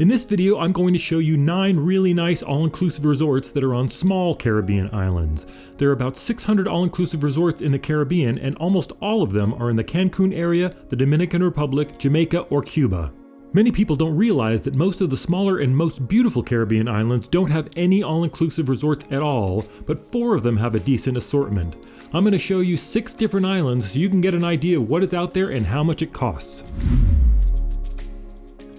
In this video, I'm going to show you 9 really nice all-inclusive resorts that are on small Caribbean islands. There are about 600 all-inclusive resorts in the Caribbean, and almost all of them are in the Cancun area, the Dominican Republic, Jamaica, or Cuba. Many people don't realize that most of the smaller and most beautiful Caribbean islands don't have any all-inclusive resorts at all, but 4 of them have a decent assortment. I'm going to show you 6 different islands so you can get an idea of what is out there and how much it costs.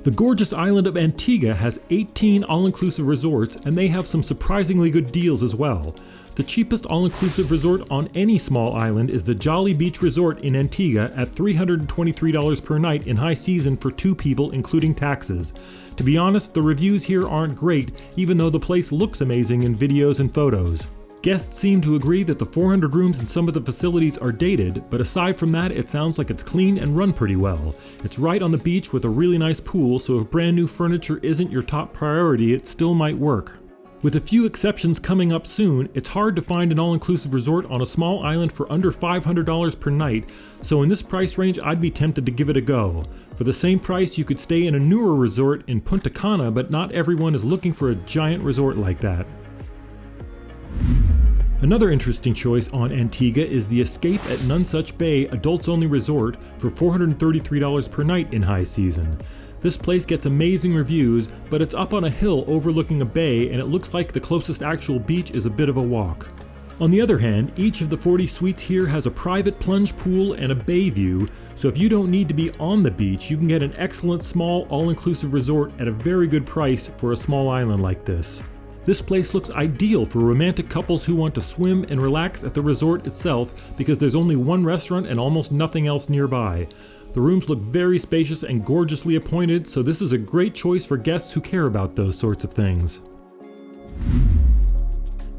The gorgeous island of Antigua has 18 all-inclusive resorts, and they have some surprisingly good deals as well. The cheapest all-inclusive resort on any small island is the Jolly Beach Resort in Antigua at $323 per night in high season for 2 people including taxes. To be honest, the reviews here aren't great, even though the place looks amazing in videos and photos. Guests seem to agree that the 400 rooms in some of the facilities are dated, but aside from that, it sounds like it's clean and run pretty well. It's right on the beach with a really nice pool, so if brand new furniture isn't your top priority, it still might work. With a few exceptions coming up soon, it's hard to find an all-inclusive resort on a small island for under $500 per night, so in this price range I'd be tempted to give it a go. For the same price you could stay in a newer resort in Punta Cana, but not everyone is looking for a giant resort like that. Another interesting choice on Antigua is the Escape at Nonesuch Bay Adults Only Resort for $433 per night in high season. This place gets amazing reviews, but it's up on a hill overlooking a bay, and it looks like the closest actual beach is a bit of a walk. On the other hand, each of the 40 suites here has a private plunge pool and a bay view, so if you don't need to be on the beach, you can get an excellent small all-inclusive resort at a very good price for a small island like this. This place looks ideal for romantic couples who want to swim and relax at the resort itself because there's only one restaurant and almost nothing else nearby. The rooms look very spacious and gorgeously appointed, so this is a great choice for guests who care about those sorts of things.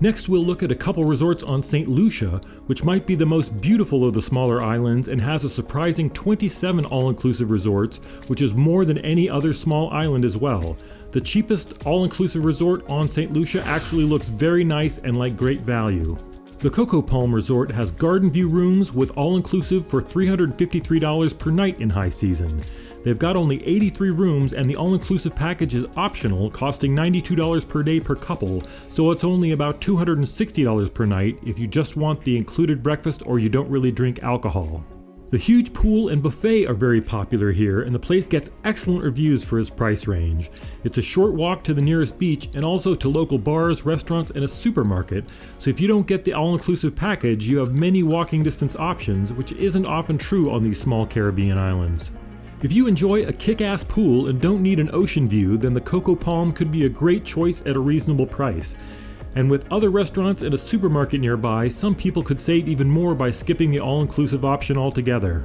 Next, we'll look at a couple resorts on St. Lucia, which might be the most beautiful of the smaller islands and has a surprising 27 all-inclusive resorts, which is more than any other small island as well. The cheapest all-inclusive resort on St. Lucia actually looks very nice and like great value. The Coco Palm Resort has garden view rooms with all-inclusive for $353 per night in high season. They've got only 83 rooms, and the all-inclusive package is optional, costing $92 per day per couple, so it's only about $260 per night if you just want the included breakfast or you don't really drink alcohol. The huge pool and buffet are very popular here, and the place gets excellent reviews for its price range. It's a short walk to the nearest beach and also to local bars, restaurants, and a supermarket, so if you don't get the all-inclusive package, you have many walking distance options, which isn't often true on these small Caribbean islands. If you enjoy a kick-ass pool and don't need an ocean view, then the Coco Palm could be a great choice at a reasonable price. And with other restaurants and a supermarket nearby, some people could save even more by skipping the all-inclusive option altogether.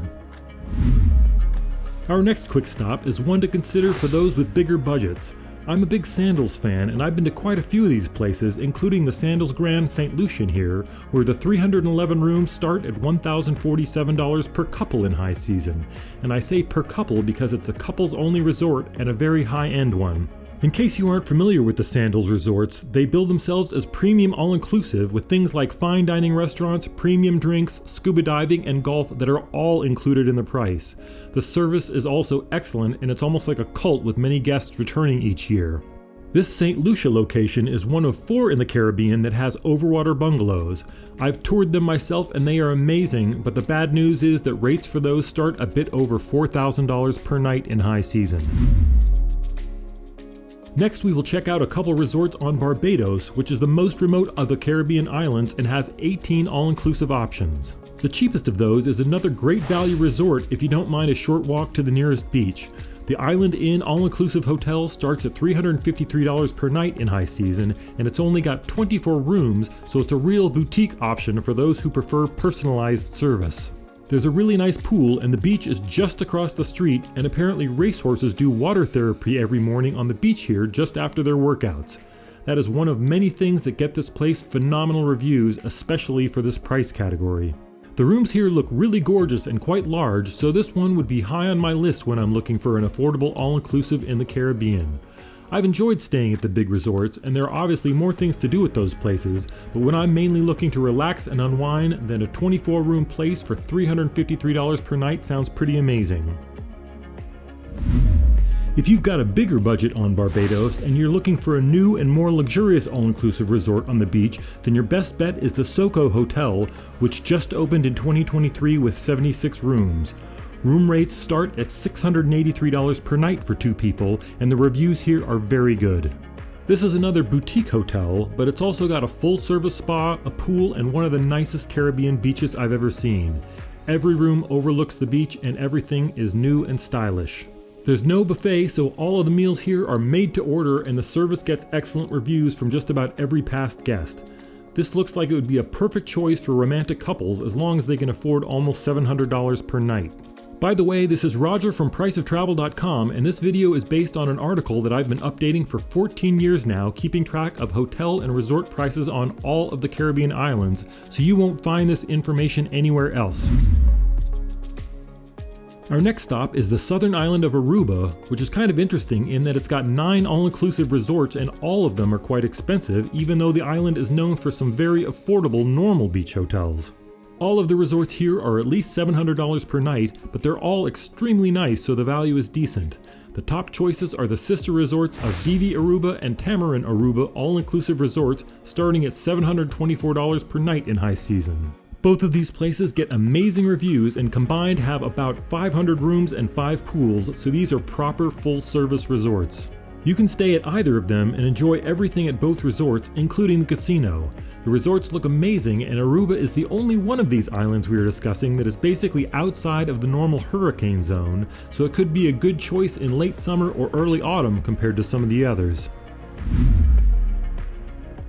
Our next quick stop is one to consider for those with bigger budgets. I'm a big Sandals fan, and I've been to quite a few of these places, including the Sandals Grande St. Lucian here, where the 311 rooms start at $1,047 per couple in high season. And I say per couple because it's a couples-only resort and a very high-end one. In case you aren't familiar with the Sandals resorts, they bill themselves as premium all-inclusive with things like fine dining restaurants, premium drinks, scuba diving, and golf that are all included in the price. The service is also excellent, and it's almost like a cult with many guests returning each year. This St. Lucia location is one of 4 in the Caribbean that has overwater bungalows. I've toured them myself and they are amazing, but the bad news is that rates for those start a bit over $4,000 per night in high season. Next, we will check out a couple resorts on Barbados, which is the most remote of the Caribbean islands and has 18 all-inclusive options. The cheapest of those is another great value resort if you don't mind a short walk to the nearest beach. The Island Inn all-inclusive hotel starts at $353 per night in high season, and it's only got 24 rooms, so it's a real boutique option for those who prefer personalized service. There's a really nice pool, and the beach is just across the street, and apparently racehorses do water therapy every morning on the beach here just after their workouts. That is one of many things that get this place phenomenal reviews, especially for this price category. The rooms here look really gorgeous and quite large, so this one would be high on my list when I'm looking for an affordable all-inclusive in the Caribbean. I've enjoyed staying at the big resorts, and there are obviously more things to do at those places, but when I'm mainly looking to relax and unwind, then a 24-room place for $353 per night sounds pretty amazing. If you've got a bigger budget on Barbados and you're looking for a new and more luxurious all-inclusive resort on the beach, then your best bet is the SoCo Hotel, which just opened in 2023 with 76 rooms. Room rates start at $683 per night for 2 people, and the reviews here are very good. This is another boutique hotel, but it's also got a full-service spa, a pool, and one of the nicest Caribbean beaches I've ever seen. Every room overlooks the beach and everything is new and stylish. There's no buffet, so all of the meals here are made to order, and the service gets excellent reviews from just about every past guest. This looks like it would be a perfect choice for romantic couples as long as they can afford almost $700 per night. By the way, this is Roger from priceoftravel.com, and this video is based on an article that I've been updating for 14 years now, keeping track of hotel and resort prices on all of the Caribbean islands, so you won't find this information anywhere else. Our next stop is the southern island of Aruba, which is kind of interesting in that it's got 9 all-inclusive resorts and all of them are quite expensive, even though the island is known for some very affordable normal beach hotels. All of the resorts here are at least $700 per night, but they're all extremely nice, so the value is decent. The top choices are the sister resorts of Divi Aruba and Tamarijn Aruba all-inclusive resorts, starting at $724 per night in high season. Both of these places get amazing reviews and combined have about 500 rooms and 5 pools, so these are proper full-service resorts. You can stay at either of them and enjoy everything at both resorts, including the casino. The resorts look amazing, and Aruba is the only one of these islands we are discussing that is basically outside of the normal hurricane zone, so it could be a good choice in late summer or early autumn compared to some of the others.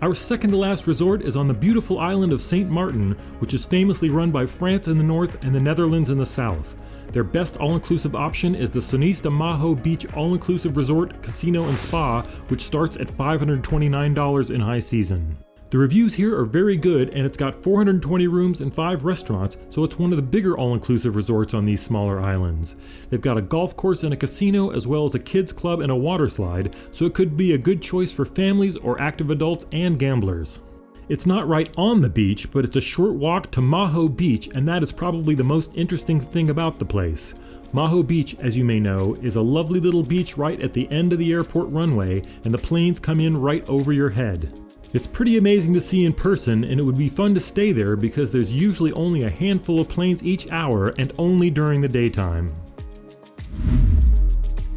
Our second to last resort is on the beautiful island of St. Maarten, which is famously run by France in the north and the Netherlands in the south. Their best all-inclusive option is the Sonesta Maho Beach All-Inclusive Resort, Casino and Spa, which starts at $529 in high season. The reviews here are very good, and it's got 420 rooms and 5 restaurants, so it's one of the bigger all-inclusive resorts on these smaller islands. They've got a golf course and a casino, as well as a kids club and a water slide, so it could be a good choice for families or active adults and gamblers. It's not right on the beach, but it's a short walk to Maho Beach, and that is probably the most interesting thing about the place. Maho Beach, as you may know, is a lovely little beach right at the end of the airport runway, and the planes come in right over your head. It's pretty amazing to see in person, and it would be fun to stay there because there's usually only a handful of planes each hour and only during the daytime.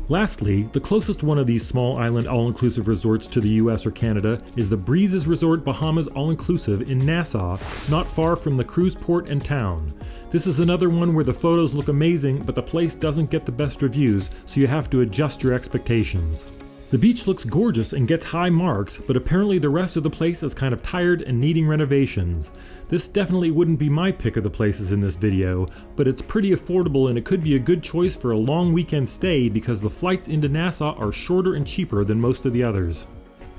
Lastly, the closest one of these small island all-inclusive resorts to the US or Canada is the Breezes Resort Bahamas All-Inclusive in Nassau, not far from the cruise port and town. This is another one where the photos look amazing, but the place doesn't get the best reviews, so you have to adjust your expectations. The beach looks gorgeous and gets high marks, but apparently the rest of the place is kind of tired and needing renovations. This definitely wouldn't be my pick of the places in this video, but it's pretty affordable and it could be a good choice for a long weekend stay because the flights into Nassau are shorter and cheaper than most of the others.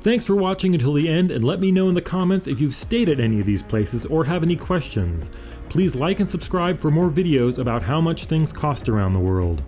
Thanks for watching until the end, and let me know in the comments if you've stayed at any of these places or have any questions. Please like and subscribe for more videos about how much things cost around the world.